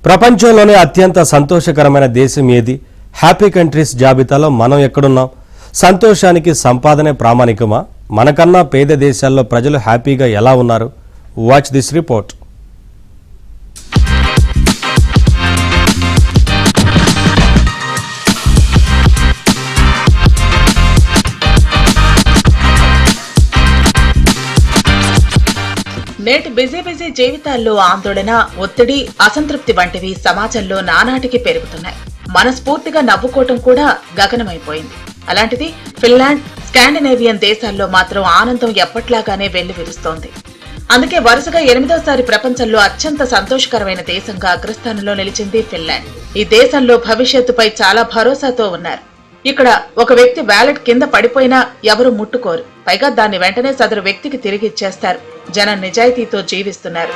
ప్రపంచంలోనే అత్యంత సంతోషకరమైన దేశం ఏది? హ్యాపీ కంట్రీస్ జాబితాలో మనం ఎక్కడున్నాం? సంతోషానికి సంపాదనే ప్రామాణికమా? మనకన్నా పేద దేశాల్లో ప్రజలు హ్యాపీగా ఎలా ఉన్నారు? Watch this report. నేటి బిజీ జీవితాల్లో ఆందోళన, ఒత్తిడి, అసంతృప్తి వంటివి సమాజంలో నానాటికి పెరుగుతున్నాయి. మనస్ఫూర్తిగా నవ్వుకోవటం కూడా గగనమైపోయింది. అలాంటిది ఫిన్లాండ్, స్కాండినేవియన్ దేశాల్లో మాత్రం ఆనందం ఎప్పట్లాగానే వెల్లివిరుస్తోంది. అందుకే వరుసగా 8వ ప్రపంచంలో అత్యంత సంతోషకరమైన దేశంగా అగ్రస్థానంలో నిలిచింది ఫిన్లాండ్. ఈ దేశంలో భవిష్యత్తుపై చాలా భరోసాతో ఉన్నారు. ఇక్కడ ఒక వ్యక్తి వ్యాలెట్ కింద పడిపోయినా ఎవరు ముట్టుకోరు. పైగా దాన్ని వెంటనే సదరు వ్యక్తికి తిరిగి ఇచ్చేస్తారు. జనం నిజాయితీతో జీవిస్తున్నారు.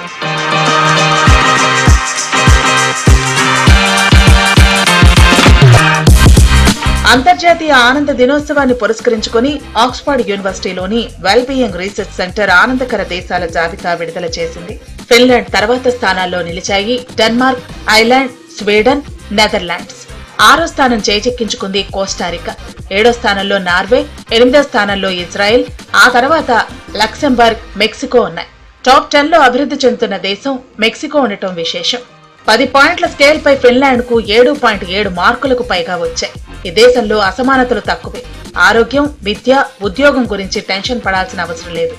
అంతర్జాతీయ ఆనంద దినోత్సవాన్ని పురస్కరించుకుని ఆక్స్ఫర్డ్ యూనివర్సిటీలోని వెల్బీయింగ్ రీసెర్చ్ సెంటర్ ఆనందకర దేశాల జాబితా విడుదల చేసింది. ఫిన్లాండ్ తర్వాత స్థానాల్లో నిలిచాయి డెన్మార్క్, ఐర్లాండ్, స్వీడన్, నెదర్లాండ్స్. 6వ స్థానం చేజెక్కించుకుంది కోస్టారికా. 7వ స్థానంలో నార్వే, 8వ స్థానంలో ఇజ్రాయెల్, ఆ తర్వాత లక్సెంబర్గ్, మెక్సికో ఉన్నాయి. టాప్ 10లో అభివృద్ధి చెందుతున్న దేశం మెక్సికో ఉండటం విశేషం. 10 పాయింట్ల స్కేల్ పై ఫిన్లాండ్ కు 7.7 మార్కులకు పైగా వచ్చాయి. ఈ దేశంలో అసమానతలు తక్కువే. ఆరోగ్యం, విద్య, ఉద్యోగం గురించి టెన్షన్ పడాల్సిన అవసరం లేదు.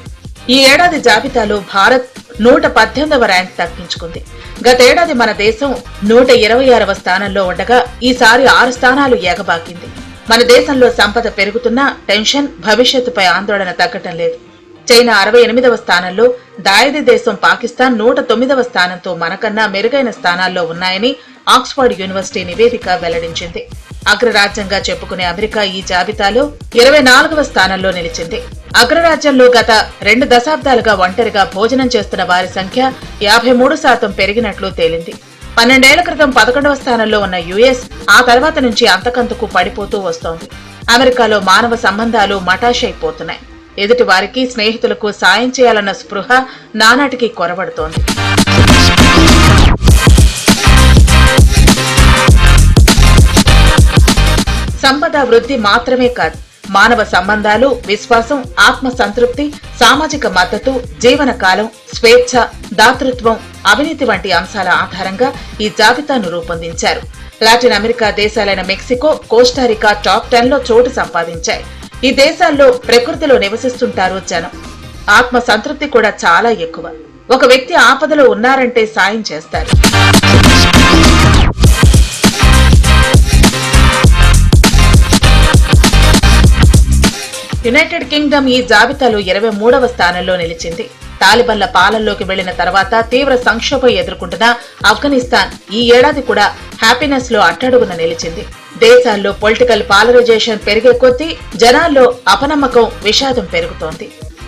ఈ ఏడాది జాబితాలో భారత్ 118వ ర్యాంక్ దక్కించుకుంది. గతేడాది మన దేశం 126వ స్థానంలో ఉండగా ఈసారి 6 స్థానాలు ఎగబాకింది. మన దేశంలో సంపద పెరుగుతున్నా టెన్షన్, భవిష్యత్తుపై ఆందోళన తగ్గటం లేదు. చైనా 68వ స్థానంలో, దాయాది దేశం పాకిస్తాన్ 109వ స్థానంతో మనకన్నా మెరుగైన స్థానాల్లో ఉన్నాయని ఆక్స్ఫర్డ్ యూనివర్సిటీ నివేదిక వెల్లడించింది. అగ్రరాజ్యంగా చెప్పుకునే అమెరికా ఈ జాబితాలో 24వ స్థానంలో నిలిచింది. అగ్రరాజ్యంలో గత 2 దశాబ్దాలుగా ఒంటరిగా భోజనం చేస్తున్న వారి సంఖ్య 53% పెరిగినట్లు తేలింది. 12 ఏళ్ల క్రితం 11వ స్థానంలో ఉన్న యుఎస్ ఆ తర్వాత నుంచి అంతకంతకు పడిపోతూ వస్తోంది. అమెరికాలో మానవ సంబంధాలు మటాషైపోతున్నాయి. ఎదుటి వారికి, స్నేహితులకు సాయం చేయాలన్న స్పృహ నానాటికి కొరబడుతోంది. సంపద వృద్ధి మాత్రమే కాదు, మానవ సంబంధాలు, విశ్వాసం, ఆత్మ సంతృప్తి, సామాజిక మద్దతు, జీవనకాలం, స్వేచ్ఛ, దాతృత్వం, అవినీతి వంటి అంశాల ఆధారంగా ఈ జాబితాను రూపొందించారు. లాటిన్ అమెరికా దేశాలైన మెక్సికో, కోస్టారికా టాప్ 10లో చోటు సంపాదించాయి. ఈ దేశాల్లో ప్రకృతిలో నివసిస్తుంటారు జనం. ఆత్మ సంతృప్తి కూడా చాలా ఎక్కువ. ఒక వ్యక్తి ఆపదలో ఉన్నారంటే సాయం చేస్తారు. యునైటెడ్ కింగ్డమ్ ఈ జాబితాలో 23వ స్థానంలో నిలిచింది. తాలిబన్ల పాలనలోకి వెళ్లిన తర్వాత తీవ్ర సంక్షోభం ఎదుర్కొంటున్న ఆఫ్ఘనిస్తాన్ ఈ ఏడాది కూడా హ్యాపీనెస్ లో అట్టడుగున నిలిచింది. దేశాల్లో పొలిటికల్ పాలరైజేషన్ పెరిగే కొద్దీ జనాల్లో అపనమ్మకం, విషాదం పెరుగుతోంది.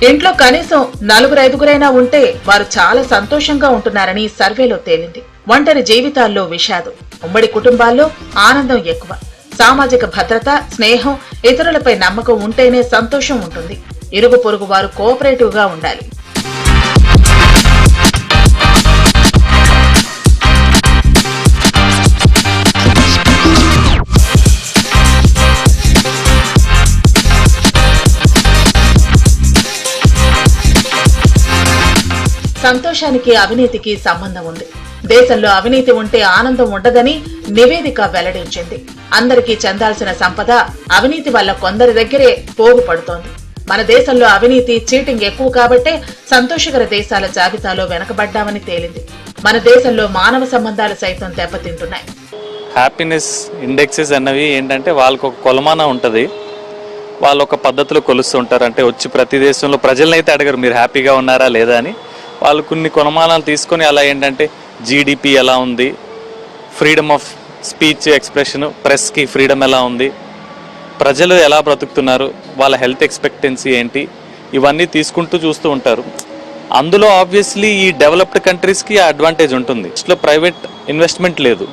ఇంట్లో కనీసం 4-5 ఉంటే వారు చాలా సంతోషంగా ఉంటున్నారని సర్వేలో తేలింది. ఒంటరి జీవితాల్లో విషాదం, ఉమ్మడి కుటుంబాల్లో ఆనందం ఎక్కువ. సామాజిక భద్రత, స్నేహం, ఇతరులపై నమ్మకం ఉంటేనే సంతోషం ఉంటుంది. ఇరుగు పొరుగు వారు కోఆపరేటివ్ గా ఉండాలి. సంతోషానికి అవినీతికి సంబంధం ఉంది. దేశంలో అవినీతి ఉంటే ఆనందం ఉండదని నివేదిక వెల్లడించింది. అందరికీ చెందాల్సిన సంపద అవినీతి వల్ల కొందరి దగ్గరే పోగుపడుతోంది. మన దేశంలో అవినీతి, చీటింగ్ ఎక్కువ కాబట్టే సంతోషకర దేశాల జాబితాలో వెనకబడ్డామని తేలింది. మన దేశంలో మానవ సంబంధాలు సైతం దెబ్బతింటున్నాయి. హ్యాపీనెస్ ఇండెక్సెస్ అన్నవి ఏంటంటే వాళ్ళకు ఒక కొలమానం ఉంటుంది. వాళ్ళు ఒక పద్ధతిలో కొలుస్తుంటారు. అంటే వచ్చి ప్రతి దేశంలో ప్రజలనైతే అడగరు మీరు హ్యాపీగా ఉన్నారా లేదా అని. వాళ్ళు కొన్ని కొలమానాలు తీసుకొని అలా ఏంటంటే జీడిపి ఎలా ఉంది, ఫ్రీడమ్ ఆఫ్ స్పీచ్, ఎక్స్ప్రెషన్, ప్రెస్కి ఫ్రీడమ్ ఎలా ఉంది, ప్రజలు ఎలా బ్రతుకుతున్నారు, వాళ్ళ హెల్త్ ఎక్స్పెక్టెన్సీ ఏంటి, ఇవన్నీ తీసుకుంటూ చూస్తూ ఉంటారు. అందులో ఆబ్వియస్లీ ఈ డెవలప్డ్ కంట్రీస్కి ఆ అడ్వాంటేజ్ ఉంటుంది. ఇట్లా ప్రైవేట్ ఇన్వెస్ట్మెంట్ లేదు.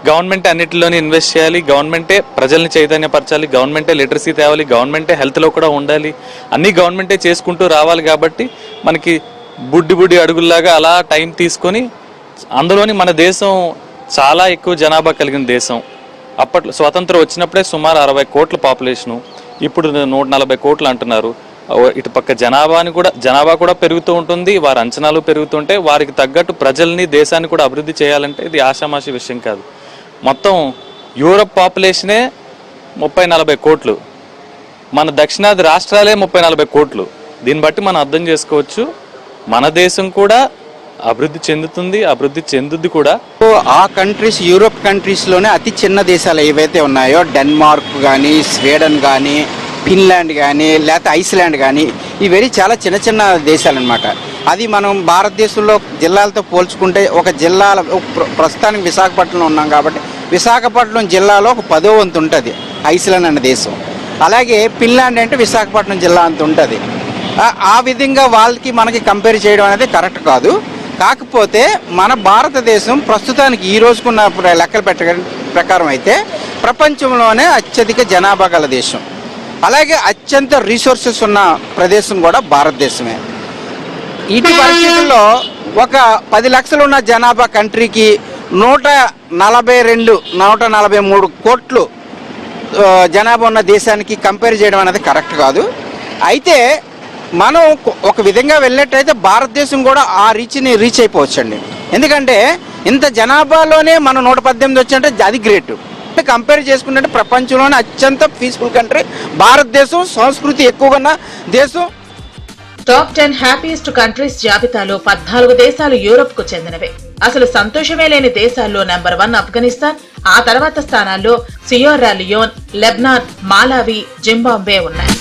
గవర్నమెంట్ అన్నిటిలోనే ఇన్వెస్ట్ చేయాలి, గవర్నమెంటే ప్రజల్ని చైతన్యపరచాలి, గవర్నమెంటే లిటరసీ తేవాలి, గవర్నమెంటే హెల్త్లో కూడా ఉండాలి, అన్నీ గవర్నమెంటే చేసుకుంటూ రావాలి. కాబట్టి మనకి బుడ్డి అడుగుల్లాగా అలా టైం తీసుకొని అందులోని మన దేశం చాలా ఎక్కువ జనాభా కలిగిన దేశం. అప్పట్లో స్వాతంత్రం వచ్చినప్పుడే సుమారు 60 కోట్ల పాపులేషను, ఇప్పుడు 140 కోట్లు అంటున్నారు. ఇటు పక్క జనాభా కూడా పెరుగుతూ ఉంటుంది, వారి అంచనాలు పెరుగుతుంటే వారికి తగ్గట్టు ప్రజల్ని దేశాన్ని కూడా అభివృద్ధి చేయాలంటే ఇది ఆషామాషి విషయం కాదు. మొత్తం యూరప్ పాపులేషనే 30-40 కోట్లు, మన దక్షిణాది రాష్ట్రాలే 30-40 కోట్లు. దీన్ని బట్టి మనం అర్థం చేసుకోవచ్చు మన దేశం కూడా అభివృద్ధి చెందుద్ది కూడా. ఆ కంట్రీస్ యూరోప్ కంట్రీస్లోనే అతి చిన్న దేశాలు ఏవైతే ఉన్నాయో డెన్మార్క్ కానీ, స్వీడన్ కానీ, ఫిన్లాండ్ కానీ, లేకపోతే ఐస్లాండ్ కానీ, ఇవన్నీ చాలా చిన్న చిన్న దేశాలు అనమాట. అది మనం భారతదేశంలో జిల్లాలతో పోల్చుకుంటే ఒక జిల్లాల ప్రస్తుతానికి విశాఖపట్నంలో ఉన్నాం కాబట్టి విశాఖపట్నం జిల్లాలో ఒక 10వ వంతు ఉంటుంది ఐస్లాండ్ అనే దేశం. అలాగే ఫిన్లాండ్ అంటే విశాఖపట్నం జిల్లా అంత ఉంటుంది. ఆ విధంగా వాళ్ళకి మనకి కంపేర్ చేయడం అనేది కరెక్ట్ కాదు. కాకపోతే మన భారతదేశం ప్రస్తుతానికి ఈ రోజుకున్న లెక్కలు ప్రకారం అయితే ప్రపంచంలోనే అత్యధిక జనాభా గల దేశం. అలాగే అత్యంత రిసోర్సెస్ ఉన్న ప్రదేశం కూడా భారతదేశమే. ఇటు పరిస్థితుల్లో ఒక 10 లక్షలు ఉన్న జనాభా కంట్రీకి 143 కోట్లు జనాభా ఉన్న దేశానికి కంపేర్ చేయడం అనేది కరెక్ట్ కాదు. అయితే మనం ఒక విధంగా వెళ్ళినట్టయితే భారతదేశం కూడా ఆ రీచ్ అయిపోవచ్చండి. ఎందుకంటే ఇంత జనాభాలోనే మనం 118 వచ్చినట్టే అది గ్రేట్. కంపేర్ చేసుకుంటే ప్రపంచంలోనే అత్యంత పీస్ఫుల్ కంట్రీ భారతదేశం, సంస్కృతి ఎక్కువగా ఉన్న దేశం. టాప్ 10 హ్యాపీయెస్ట్ కంట్రీస్ జాబితాలో 14 దేశాలు యూరోప్ కు చెందినవే. అసలు సంతోషమే లేని దేశాల్లో నెంబర్ 1 ఆఫ్ఘనిస్తాన్, ఆ తర్వాత స్థానాల్లో Sierra Leone, Lebanon, Malawi, Zimbabwe ఉన్నాయి.